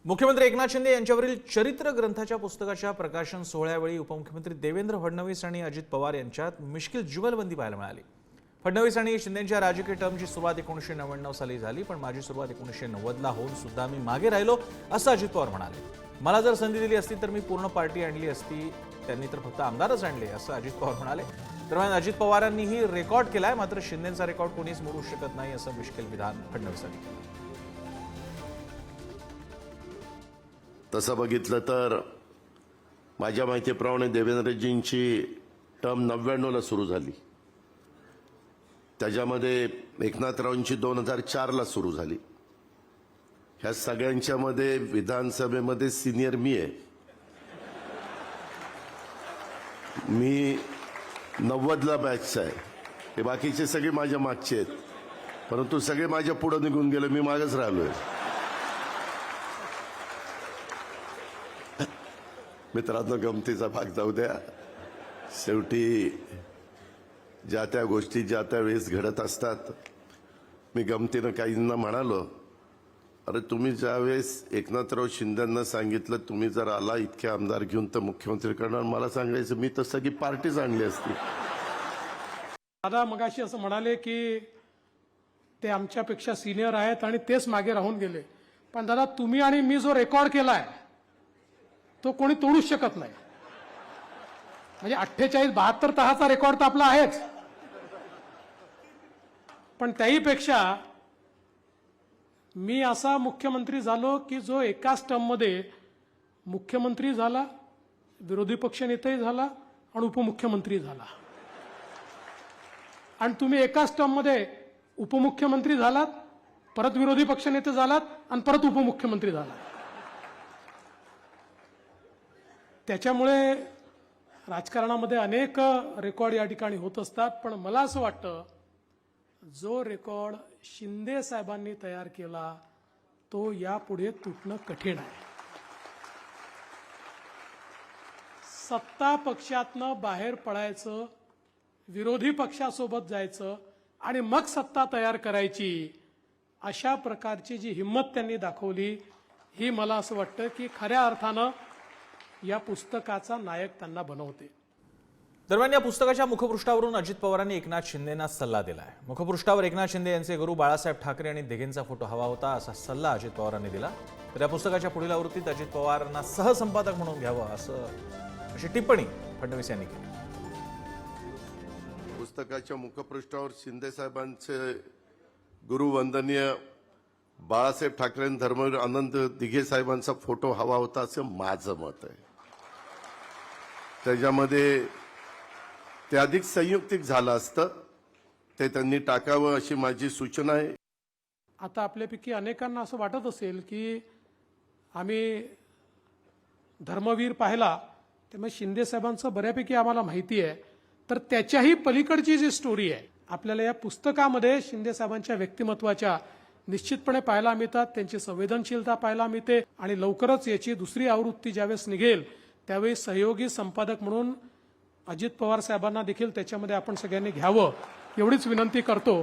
मुख्यमंत्री एकनाथ शिंदे यांच्यावरील चरित्र ग्रंथाच्या पुस्तकाच्या प्रकाशन सोहळ्यावेळी उपमुख्यमंत्री देवेंद्र फडणवीस आणि अजित पवार यांच्यात मिश्किल जुगलबंदी पाहायला मिळाली। फडणवीस आणि शिंदेंच्या राजकीय टर्मची सुरुवात 1999 साली झाली, पण माझी सुरुवात 1990ला होऊन सुद्धा मी मागे राहिलो असं अजित पवार म्हणाले। मला जर संधी दिली असती तर मी पूर्ण पार्टी आणली असती, त्यांनी तर फक्त आमदारच आणले असं अजित पवार म्हणाले। दरम्यान अजित पवारांनीही रेकॉर्ड केलाय, मात्र शिंदेंचा रेकॉर्ड कोणीच मोडू शकत नाही असं मिश्किल विधान फडणवीसांनी केलं। तसं बघितलं तर माझ्या माहितीप्रमाणे देवेंद्रजींची टर्म 99ला सुरू झाली, त्याच्यामध्ये एकनाथरावांची 2004ला सुरू झाली। ह्या सगळ्यांच्या मध्ये विधानसभेमध्ये सिनियर मी आहे। मी 90ला बॅचचा आहे, हे बाकीचे सगळे माझ्या मागचे आहेत, परंतु सगळे माझ्या पुढे निघून गेले, मी मागच राहिलोय। मित्रांनो, गमतीचा भाग जाऊ द्या, शेवटी ज्या त्या गोष्टी ज्या त्या वेळेस घडत असतात। मी गमतीनं काहींना म्हणालो, अरे तुम्ही ज्यावेळेस एकनाथराव शिंदेंना सांगितलं तुम्ही जर आला इतके आमदार घेऊन तर मुख्यमंत्री करणार, मला सांगायचं मी तर सगळी पार्टीच आणली असती। दादा मगाशी असं म्हणाले की ते आमच्यापेक्षा सिनियर आहेत आणि तेच मागे राहून गेले, पण दादा तुम्ही आणि मी जो रेकॉर्ड केलाय तो कोणी तोडूच शकत नाही। म्हणजे 48-72 तासाचा रेकॉर्ड तर आपला आहेच, पण त्याहीपेक्षा मी असा मुख्यमंत्री झालो की जो एकाच टर्ममध्ये मुख्यमंत्री झाला, विरोधी पक्षनेताही झाला आणि उपमुख्यमंत्री झाला। आणि तुम्ही एकाच टर्ममध्ये उपमुख्यमंत्री झालात, परत विरोधी पक्षनेते झालात आणि परत उपमुख्यमंत्री झालात। त्याच्यामुळे राजकारणामध्ये अनेक रेकॉर्ड या ठिकाणी होत असतात, पण मला असं वाटतं जो रेकॉर्ड शिंदे साहेबांनी तयार केला तो यापुढे तुटणं कठीण आहे। सत्ता पक्षातनं बाहेर पडायचं, विरोधी पक्षासोबत जायचं आणि मग सत्ता तयार करायची, अशा प्रकारची जी हिंमत त्यांनी दाखवली, ही मला असं वाटतं की खऱ्या अर्थानं या पुस्तकाचा नायक त्यांना बनवते। दरम्यान या पुस्तकाच्या मुखपृष्ठावरून अजित पवारांनी एकनाथ शिंदेंना सल्ला दिलाय। मुखपृष्ठावर एकनाथ शिंदे यांचे गुरु बाळासाहेब ठाकरे आणि दिघेंचा फोटो हवा होता असा सल्ला अजित पवारांनी दिला। तर या पुस्तकाच्या पुढील आवृत्तीत अजित पवारांना सहसंपादक म्हणून घ्यावं अशी टिप्पणी फडणवीस यांनी केली। पुस्तकाच्या मुखपृष्ठावर शिंदे साहेबांचे गुरु वंदनीय बाळासाहेब ठाकरे आणि धर्मवीर आनंद दिघे साहेबांचा फोटो हवा होता असं माझं मत आहे। त्याच्यामध्ये ते अधिक संयुक्तिक झालं असतं, ते त्यांनी टाकावं अशी माझी सूचना आहे। आता आपल्यापैकी अनेकांना असं वाटत असेल की आम्ही धर्मवीर पाहिला त्यामुळे शिंदे साहेबांचं बऱ्यापैकी आम्हाला माहिती आहे, तर त्याच्याही पलीकडची जी स्टोरी आहे आपल्याला या पुस्तकामध्ये शिंदे साहेबांच्या व्यक्तिमत्वाच्या निश्चितपणे पाहायला मिळतात, त्यांची संवेदनशीलता पाहायला मिळते। आणि लवकरच याची दुसरी आवृत्ती ज्यावेळेस निघेल त्यावेळी सहयोगी संपादक म्हणून अजित पवार साहेबांना देखील त्याच्यामध्ये आपण सगळ्यांनी घ्यावं एवढीच विनंती करतो।